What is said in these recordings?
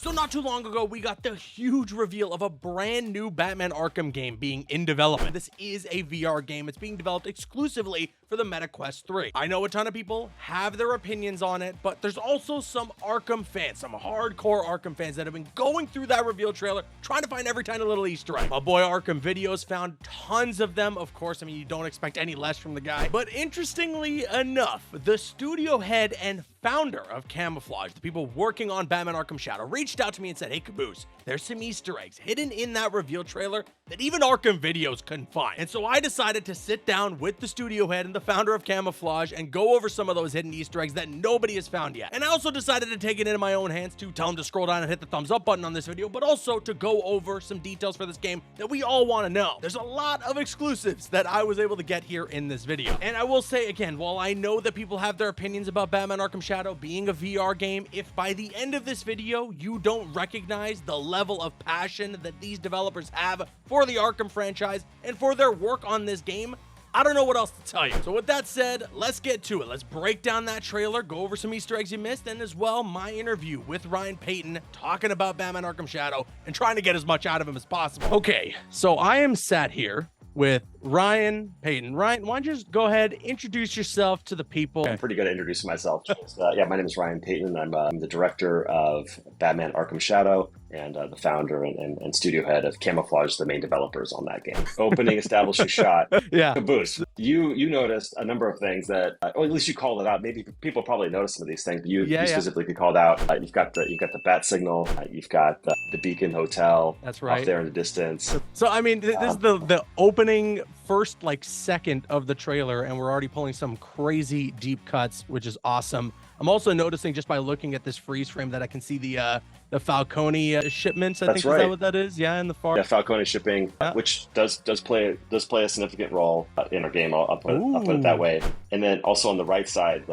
So not too long ago, we got the huge reveal of a brand new Batman Arkham game being in development. This is a VR game. It's being developed exclusively for the Meta Quest 3. I know a ton of people have their opinions on it, but there's also some Arkham fans, some hardcore Arkham fans that have been going through that reveal trailer, trying to find every tiny little Easter egg. My boy Arkham Videos found tons of them. Of course, I mean, you don't expect any less from the guy. But interestingly enough, the studio head and founder of Camouflage, the people working on Batman Arkham Shadow, reached out to me and said, hey Caboose, there's some Easter eggs hidden in that reveal trailer that even Arkham Videos couldn't find. And so I decided to sit down with the studio head and the founder of Camouflage and go over some of those hidden Easter eggs that nobody has found yet. And I also decided to take it into my own hands to tell them to scroll down and hit the thumbs up button on this video, but also to go over some details for this game that we all want to know. There's a lot of exclusives that I was able to get here in this video. And I will say again, while I know that people have their opinions about Batman Arkham Shadow being a VR game, if by the end of this video you don't recognize the level of passion that these developers have for the Arkham franchise and for their work on this game, I don't know what else to tell you. So with that said, let's get to it. Let's break down that trailer, go over some Easter eggs you missed, and as well, my interview with Ryan Payton talking about Batman Arkham Shadow and trying to get as much out of him as possible. Okay, so I am sat here with Ryan Payton. Ryan, why don't you just go ahead, introduce yourself to the people? I'm pretty good at introducing myself. Yeah, my name is Ryan Payton. I'm the director of Batman Arkham Shadow and the founder and studio head of Camouflage, the main developers on that game. Opening establishing shot. Yeah. Caboose, you noticed a number of things that, or at least you called it out. Maybe people probably noticed some of these things, but you specifically called out. You've got the bat signal. You've got the Beacon Hotel. That's right. Off there in the distance. So I mean, this is the opening first second of the trailer, and we're already pulling some crazy deep cuts, which is awesome. I'm also noticing just by looking at this freeze frame that I can see the Falcone shipments. I think right. Is that what that is? Yeah, in the far. Yeah, Falcone shipping, which does play a significant role in our game. I'll put it that way. And then also on the right side,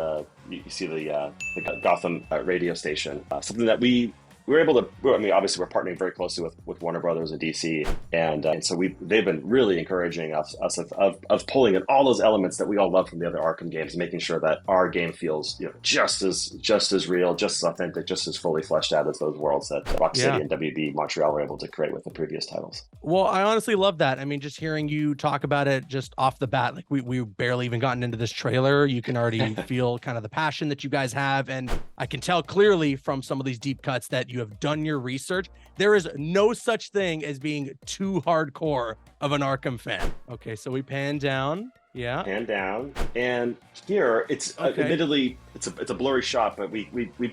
you see the Gotham radio station, something that we were able to. I mean, obviously, we're partnering very closely with Warner Brothers and DC, and so they've been really encouraging us of pulling in all those elements that we all love from the other Arkham games, making sure that our game feels just as real, just as authentic, just as fully fleshed out as those worlds that Rocksteady and WB Montreal were able to create with the previous titles. Well, I honestly love that. I mean, just hearing you talk about it just off the bat, we barely even gotten into this trailer. You can already feel kind of the passion that you guys have, and I can tell clearly from some of these deep cuts that you have done your research. There is no such thing as being too hardcore of an Arkham fan. Okay, so we pan down. Yeah. Pan down. And here, it's admittedly, it's a blurry shot, but we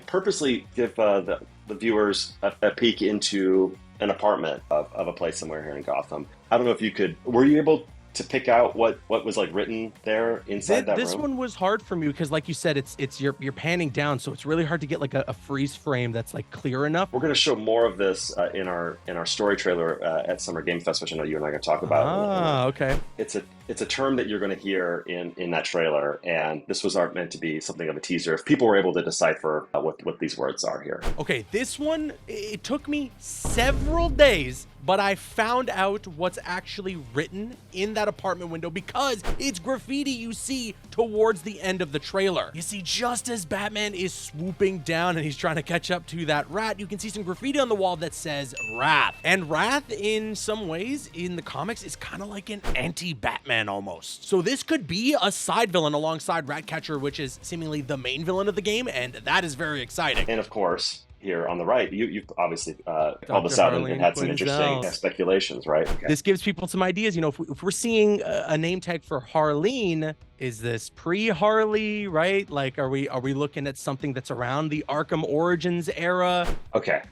purposely give the viewers a peek into an apartment of a place somewhere here in Gotham. I don't know if were you able to pick out what was written there inside that room? This one was hard for me because, like you said, it's you're panning down, so it's really hard to get a freeze frame that's clear enough. We're going to show more of this in our story trailer at Summer Game Fest, which I know you and I are going to talk about. Okay. It's a term that you're going to hear in that trailer, and this was meant to be something of a teaser if people were able to decipher what these words are here. Okay, this one, it took me several days, but I found out what's actually written in that apartment window because it's graffiti you see towards the end of the trailer. You see, just as Batman is swooping down and he's trying to catch up to that rat, you can see some graffiti on the wall that says Wrath. And Wrath, in some ways, in the comics, is kind of like an anti-Batman almost. So this could be a side villain alongside Ratcatcher, which is seemingly the main villain of the game, and that is very exciting. And of course, here on the right, you've obviously called this out and had some interesting speculations, right? Okay. This gives people some ideas. If we're seeing a name tag for Harleen, is this pre-Harley, right? Are we looking at something that's around the Arkham Origins era? Okay.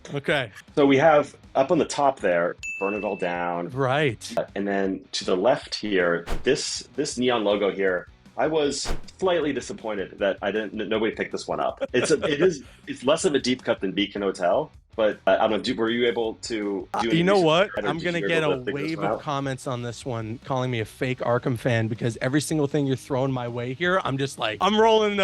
So we have up on the top there, burn it all down. Right. And then to the left here, this neon logo here, I was slightly disappointed that nobody picked this one up. It's less of a deep cut than Beacon Hotel, But I don't know, were you able to do you know what? I'm going to get a wave of comments on this one calling me a fake Arkham fan because every single thing you're throwing my way here, I'm just like, I'm rolling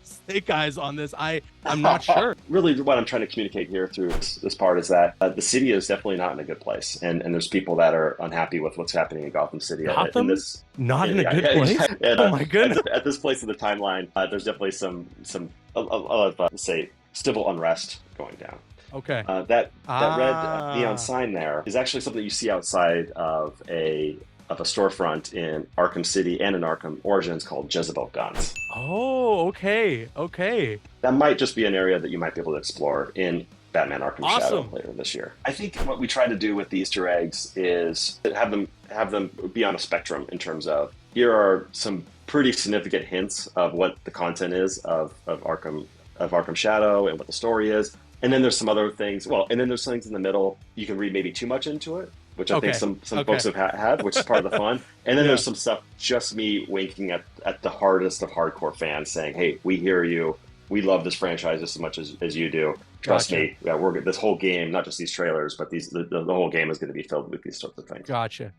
snake eyes on this. I'm not sure. Really, what I'm trying to communicate here through this part is that the city is definitely not in a good place. And there's people that are unhappy with what's happening in Gotham City. Gotham? Not in a good place? And, oh my goodness. At this place in the timeline, there's definitely some let's say, civil unrest going down. Okay. That red neon sign there is actually something you see outside of a storefront in Arkham City and in Arkham Origins called Jezebel Guns. Oh, okay. Okay. That might just be an area that you might be able to explore in Batman Arkham Shadow Awesome. later this year. I think what we try to do with the Easter eggs is have them be on a spectrum in terms of here are some pretty significant hints of what the content is of Arkham Shadow and what the story is. And then there's some other things. Well, and then there's things in the middle you can read maybe too much into it, which I think some folks have had, which is part of the fun. And then there's some stuff just me winking at the hardest of hardcore fans, saying, "Hey, we hear you. We love this franchise just as much as you do. Trust me. Yeah, this whole game, not just these trailers, but the whole game is going to be filled with these sorts of things." Gotcha.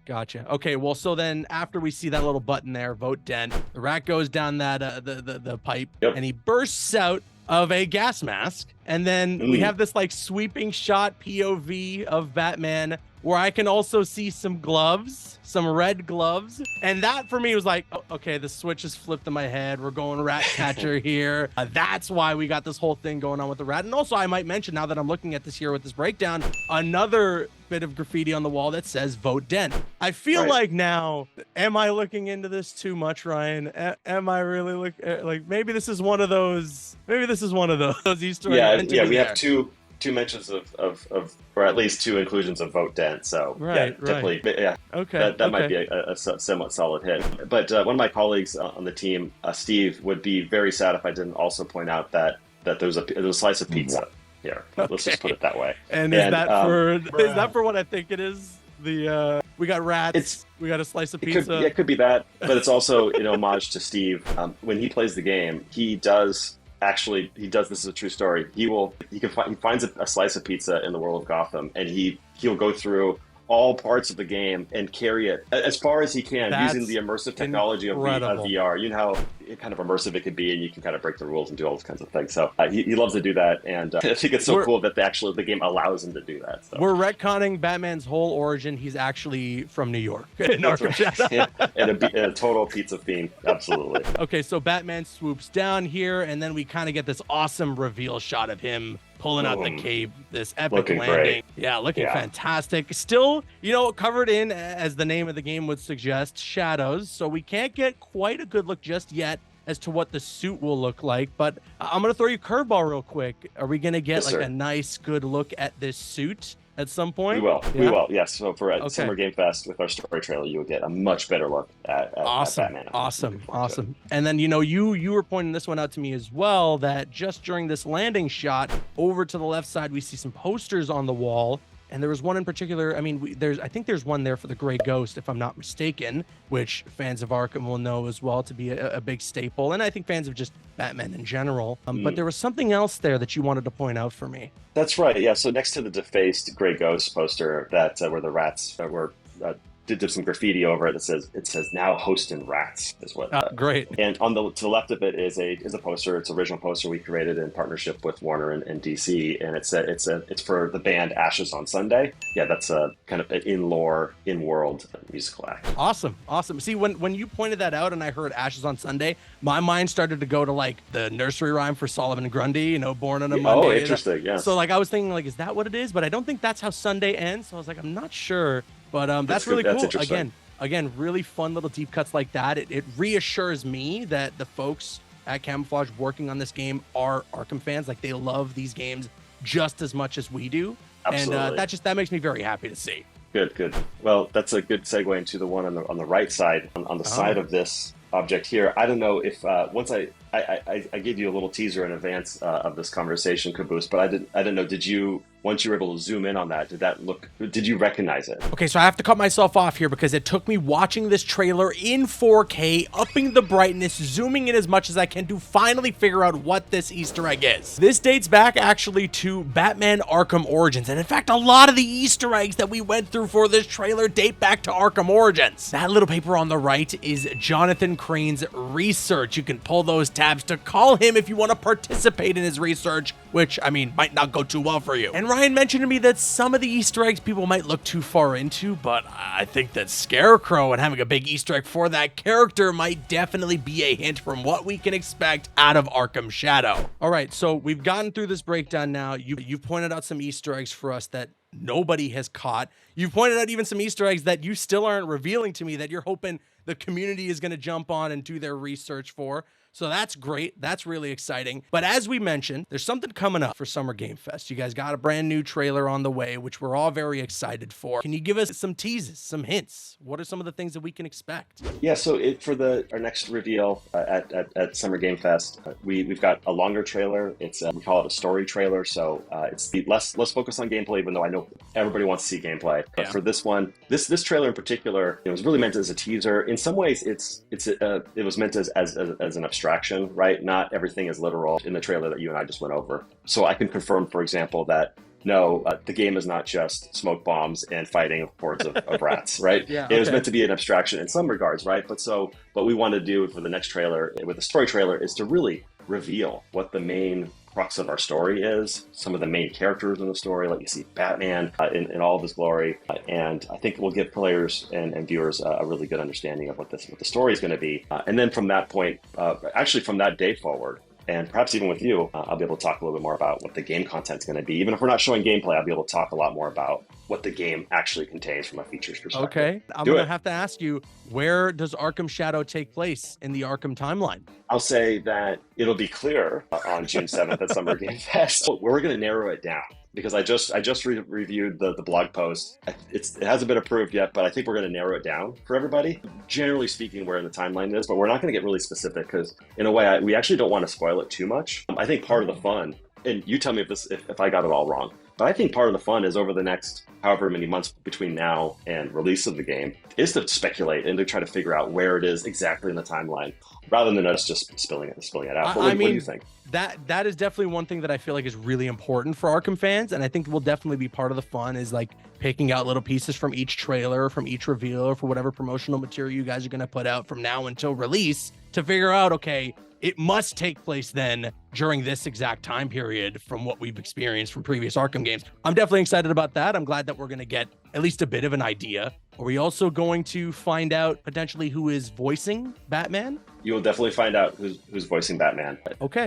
Okay, well, so then after we see that little button there, vote dent, the rat goes down that the pipe, and he bursts out of a gas mask, and then we have this like sweeping shot POV of Batman where I can also see some gloves, some red gloves, and that for me was like, oh, okay, the switch is flipped in my head. We're going rat catcher here. That's why we got this whole thing going on with the rat. And also I might mention, now that I'm looking at this here with this breakdown, another bit of graffiti on the wall that says vote dent. I feel like now, am I looking into this too much, Ryan? Am I really like maybe this is one of those Easter eggs? We have two mentions of or at least two inclusions of vote dent. So definitely. Yeah. Okay. That might be a somewhat solid hit. But one of my colleagues on the team, Steve, would be very sad if I didn't also point out that there's a slice of pizza here. Let's just put it that way. And is that for what I think it is? We got rats. We got a slice of pizza. It could be that, but it's also an homage to Steve. When he plays the game, he does. Actually, this is a true story. He finds a slice of pizza in the world of Gotham, and he'll go through all parts of the game and carry it as far as he can using the immersive technology of VR. You know how kind of immersive it could be, and you can kind of break the rules and do all those kinds of things. So he loves to do that, and I think it's so cool that the game allows him to do that. So. We're retconning Batman's whole origin. He's actually from New York in Arkham Shadow. And a total pizza theme, absolutely. Okay, so Batman swoops down here, and then we kind of get this awesome reveal shot of him pulling out the cape, this epic landing. Great. Yeah, looking fantastic. Still, covered in, as the name of the game would suggest, shadows. So we can't get quite a good look just yet as to what the suit will look like. But I'm going to throw you a curveball real quick. Are we going to get a nice, good look at this suit at some point? We will. Yeah? We will, yes. So for Summer Game Fest with our story trailer, you'll get a much better look at Batman. Awesome. And then, you were pointing this one out to me as well, that just during this landing shot, over to the left side, we see some posters on the wall. And there was one in particular, I think there's one there for the Gray Ghost, if I'm not mistaken, which fans of Arkham will know as well to be a big staple. And I think fans of just Batman in general. But there was something else there that you wanted to point out for me. That's right, yeah. So next to the defaced Gray Ghost poster where the rats were did some graffiti over it. It says now hosting rats is what. Great. And to the left of it is a poster. It's an original poster we created in partnership with Warner and DC, and it's for the band Ashes on Sunday. Yeah, that's a kind of an in-world musical act. Awesome. See, when you pointed that out and I heard Ashes on Sunday, my mind started to go to like the nursery rhyme for Solomon and Grundy, born on a Monday. Oh, interesting. Yeah. So like I was thinking like, is that what it is? But I don't think that's how Sunday ends. So I was like, I'm not sure. But that's really cool. Again, really fun little deep cuts like that. It reassures me that the folks at Camouflage working on this game are Arkham fans. Like they love these games just as much as we do. Absolutely. And that makes me very happy to see. Good. Well, that's a good segue into the one on the right side, on the side of this object here. I don't know if once I gave you a little teaser in advance of this conversation, Caboose, but I didn't know. Did you, once you were able to zoom in on that, did you recognize it? Okay, so I have to cut myself off here because it took me watching this trailer in 4K, upping the brightness, zooming in as much as I can to finally figure out what this Easter egg is. This dates back actually to Batman Arkham Origins, and in fact, a lot of the Easter eggs that we went through for this trailer date back to Arkham Origins. That little paper on the right is Jonathan Crane's research. You can pull those tabs to call him if you want to participate in his research, which, I mean, might not go too well for you. And Ryan mentioned to me that some of the Easter eggs people might look too far into, but I think that Scarecrow and having a big Easter egg for that character might definitely be a hint from what we can expect out of Arkham Shadow. All right, so we've gotten through this breakdown now. You've pointed out some Easter eggs for us that nobody has caught. You've pointed out even some Easter eggs that you still aren't revealing to me that you're hoping the community is going to jump on and do their research for. So that's great. That's really exciting. But as we mentioned, there's something coming up for Summer Game Fest. You guys got a brand new trailer on the way, which we're all very excited for. Can you give us some teases, some hints? What are some of the things that we can expect? Yeah, so for our next reveal at Summer Game Fest, we've got a longer trailer. It's we call it a story trailer, so it's less focused on gameplay, even though I know everybody wants to see gameplay. But for this one, this trailer in particular, it was really meant as a teaser. In some ways, it was meant as an abstraction, right? Not everything is literal in the trailer that you and I just went over. So I can confirm, for example, that no, the game is not just smoke bombs and fighting hordes of rats, right? Yeah, It was meant to be an abstraction in some regards, right? But what we want to do for the next trailer, with the story trailer, is to really reveal what the main crux of our story is, some of the main characters in the story, like you see Batman in all of his glory, and I think we'll give players and viewers a really good understanding of what the story is going to be. And then from that point, actually from that day forward, and perhaps even with you, I'll be able to talk a little bit more about what the game content is going to be. Even if we're not showing gameplay, I'll be able to talk a lot more about what the game actually contains from a features perspective. Okay, I'm going to have to ask you, where does Arkham Shadow take place in the Arkham timeline? I'll say that it'll be clear on June 7th at Summer Game Fest. We're going to narrow it down, because I just reviewed the blog post. It hasn't been approved yet, but I think we're going to narrow it down for everybody. Generally speaking, where in the timeline is, but we're not going to get really specific, because in a way, we actually don't want to spoil it too much. I think part of the fun, and you tell me if I got it all wrong, but I think part of the fun is over the next however many months between now and release of the game is to speculate and to try to figure out where it is exactly in the timeline, rather than us just spilling it out. What do you think? That is definitely one thing that I feel like is really important for Arkham fans, and I think will definitely be part of the fun, is like picking out little pieces from each trailer, from each reveal, or for whatever promotional material you guys are going to put out from now until release, to figure out, okay, it must take place then during this exact time period from what we've experienced from previous Arkham games. I'm definitely excited about that. I'm glad that we're going to get at least a bit of an idea. Are we also going to find out potentially who is voicing Batman? You will definitely find out who's voicing Batman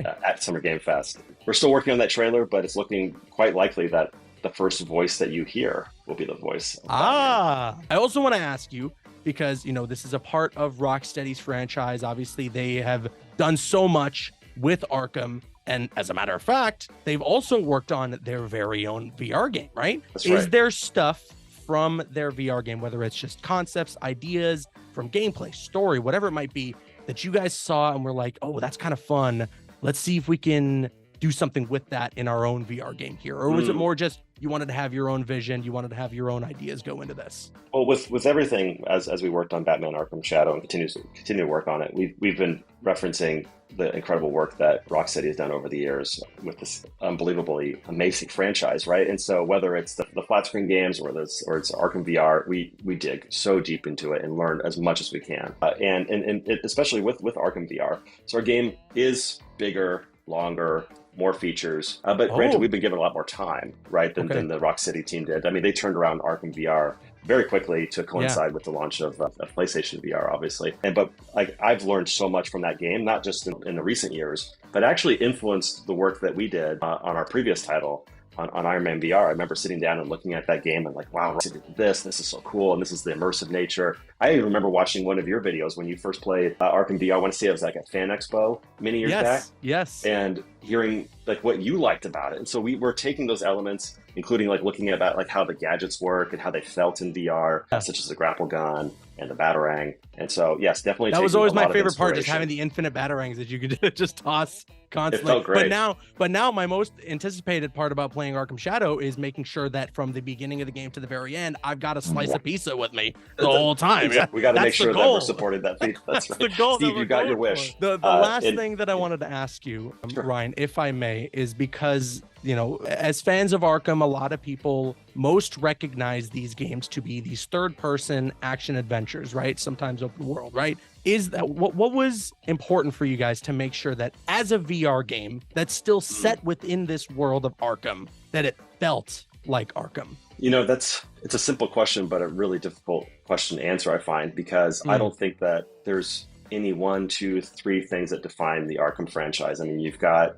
at Summer Game Fest. We're still working on that trailer, but it's looking quite likely that the first voice that you hear will be the voice of Batman. I also want to ask you, because, you know, this is a part of Rocksteady's franchise. Obviously, they have done so much with Arkham. And as a matter of fact, they've also worked on their very own VR game, right? That's right. Is there stuff from their VR game, whether it's just concepts, ideas, from gameplay, story, whatever it might be, that you guys saw and were like, oh, that's kind of fun. Let's see if we can do something with that in our own VR game here? Or was it more just you wanted to have your own vision, you wanted to have your own ideas go into this? Well, with everything, as we worked on Batman Arkham Shadow and continue to work on it, we've been referencing the incredible work that Rocksteady has done over the years with this unbelievably amazing franchise, right? And so whether it's the flat screen games or it's Arkham VR, we dig so deep into it and learn as much as we can. And especially with Arkham VR. So our game is bigger, longer, more features, but granted, we've been given a lot more time, right, than the Rocksteady team did. I mean, they turned around Arkham VR very quickly to coincide with the launch of PlayStation VR, obviously. But like, I've learned so much from that game, not just in the recent years, but actually influenced the work that we did on our previous title, on Iron Man VR. I remember sitting down and looking at that game and like, wow, this is so cool, and this is the immersive nature. I even remember watching one of your videos when you first played Arkham VR. I want to say it was like at Fan Expo many years back. Yes. And hearing like what you liked about it. And so we were taking those elements, including like looking at like how the gadgets work and how they felt in VR, such as the grapple gun and the Batarang. And so, yes, definitely. That was always my favorite part, just having the infinite Batarangs that you could just toss constantly. It felt great. But now my most anticipated part about playing Arkham Shadow is making sure that from the beginning of the game to the very end, I've got a slice of pizza with me the whole time. Exactly. We got to make sure that we're supporting that. That's right. The goal. Steve, you got your wish. The last thing that I wanted to ask you, Ryan, if I may, is because, you know, as fans of Arkham, a lot of people most recognize these games to be these third-person action adventures, right? Sometimes open world, right? is that what was important for you guys to make sure that as a VR game that's still set within this world of Arkham, that it felt like Arkham? You know, it's a simple question, but a really difficult question to answer, I find, because I don't think that there's any 1, 2, 3 things that define the Arkham franchise. I mean, you've got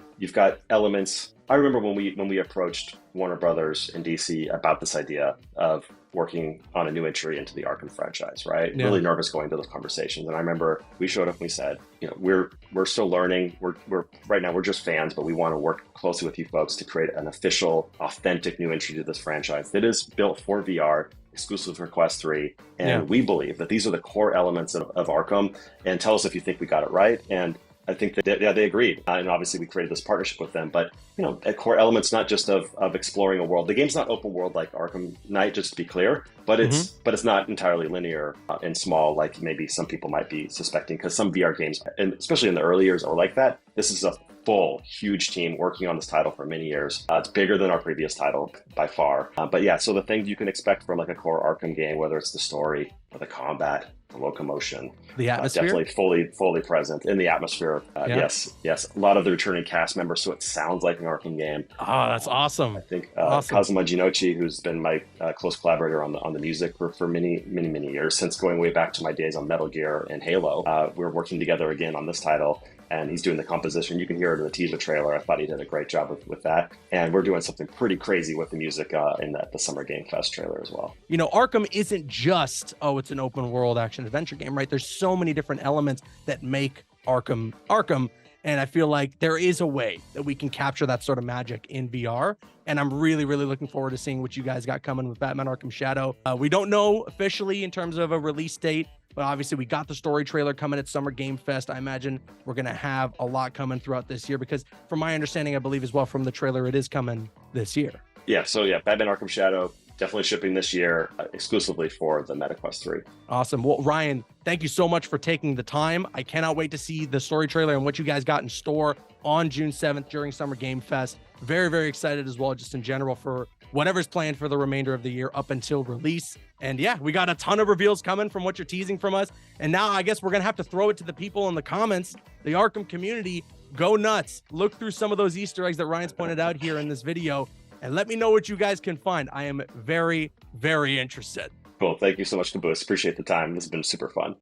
elements. I remember when we approached Warner Brothers in DC about this idea of working on a new entry into the Arkham franchise, right? Yeah. Really nervous going to those conversations. And I remember we showed up and we said, you know, we're still learning. We're right now, we're just fans, but we want to work closely with you folks to create an official, authentic new entry to this franchise that is built for VR, exclusive for Quest 3. And we believe that these are the core elements of Arkham, and tell us if you think we got it right. And I think that they agreed, and obviously we created this partnership with them. But you know, a core element's not just of exploring a world. The game's not open world like Arkham Knight, just to be clear, but it's not entirely linear and small like maybe some people might be suspecting. Because some VR games, and especially in the early years, are like that. This is a full, huge team working on this title for many years. It's bigger than our previous title by far. But yeah, so the things you can expect from like a core Arkham game, whether it's the story or the combat, the locomotion, the atmosphere, definitely fully present in the atmosphere. Yes. A lot of the returning cast members, so it sounds like an Arkham game. Oh, that's awesome. I think awesome. Kazuma Jinochi, who's been my close collaborator on the music for many years, since going way back to my days on Metal Gear and Halo. We're working together again on this title, and he's doing the composition. You can hear it in the teaser trailer. I thought he did a great job with that. And we're doing something pretty crazy with the music in the Summer Game Fest trailer as well. You know, Arkham isn't just, it's an open world action adventure game, right? There's so many different elements that make Arkham Arkham. And I feel like there is a way that we can capture that sort of magic in VR. And I'm really, really looking forward to seeing what you guys got coming with Batman Arkham Shadow. We don't know officially in terms of a release date, but obviously we got the story trailer coming at Summer Game Fest. I imagine we're going to have a lot coming throughout this year because from my understanding, I believe as well from the trailer, it is coming this year. Yeah, so Batman Arkham Shadow, definitely shipping this year exclusively for the MetaQuest 3. Awesome. Well, Ryan, thank you so much for taking the time. I cannot wait to see the story trailer and what you guys got in store on June 7th during Summer Game Fest. Very, very excited as well, just in general, for whatever's planned for the remainder of the year up until release. And yeah, we got a ton of reveals coming from what you're teasing from us. And now I guess we're going to have to throw it to the people in the comments, the Arkham community. Go nuts. Look through some of those Easter eggs that Ryan's pointed out here in this video and let me know what you guys can find. I am very, very interested. Cool. Thank you so much, Caboose. Appreciate the time. This has been super fun.